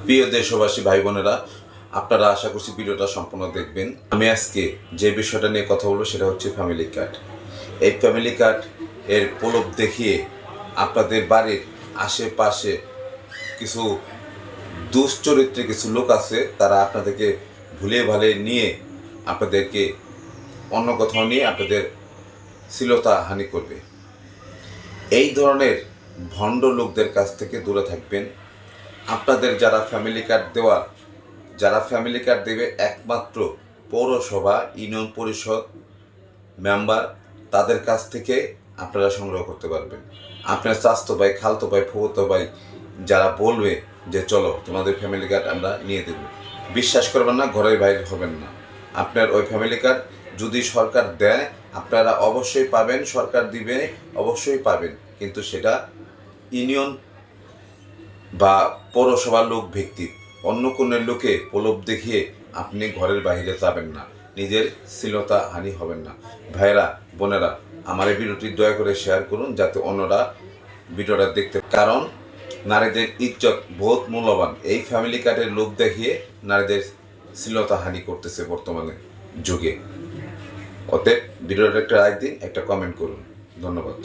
প্রিয় দেশবাসী ভাই বোনেরা, আপনারা আশা করছি ভিডিওটা সম্পূর্ণ দেখবেন। আমি আজকে যে বিষয়টা নিয়ে কথা বলবো সেটা হচ্ছে ফ্যামিলি কার্ড। এই ফ্যামিলি কার্ড এর প্রলোভ দেখিয়ে আপনাদের বাড়ির আশেপাশে কিছু দুশ্চরিত্রের কিছু লোক আছে, তারা আপনাদেরকে ভুলিয়ে ভালিয়ে নিয়ে আপনাদেরকে অন্য কোথাও নিয়ে আপনাদের শ্লীলতা হানি করবে। এই ধরনের ভণ্ড লোকদের কাছ থেকে দূরে থাকবেন। আপনাদের যারা ফ্যামিলি কার্ড দেবে একমাত্র পৌরসভা, ইউনিয়ন পরিষদ মেম্বার, তাদের কাছ থেকে আপনারা সংগ্রহ করতে পারবেন। আপনার চাচাতো ভাই, খালতো ভাই, ফুফাতো ভাই যারা বলবে যে চলো তোমাদের ফ্যামিলি কার্ড আমরা নিয়ে দেব, বিশ্বাস করবেন না, ঘরের বাইরে হবেন না। আপনার ওই ফ্যামিলি কার্ড যদি সরকার দেয় আপনারা অবশ্যই পাবেন, সরকার দিবে অবশ্যই পাবেন, কিন্তু সেটা ইউনিয়ন বা পৌরসভার লোক ভিত্তিক। অন্য কোনো লোকে প্রলোভ দেখিয়ে আপনি ঘরের বাইরে যাবেন না, নিজের শ্লীলতা হানি হবেন না। ভাইয়েরা, বোনেরা, আমার এই ভিডিওটি দয়া করে শেয়ার করুন যাতে অন্যরা ভিডিওটা দেখতে, কারণ নারীদের ইজ্জত বহুত মূল্যবান। এই ফ্যামিলি কার্ডের লোভ দেখিয়ে নারীদের শ্লীলতা হানি করতেছে বর্তমানে যুগে। অতএব ভিডিওটা একটা লাইক দিন, একটা কমেন্ট করুন। ধন্যবাদ।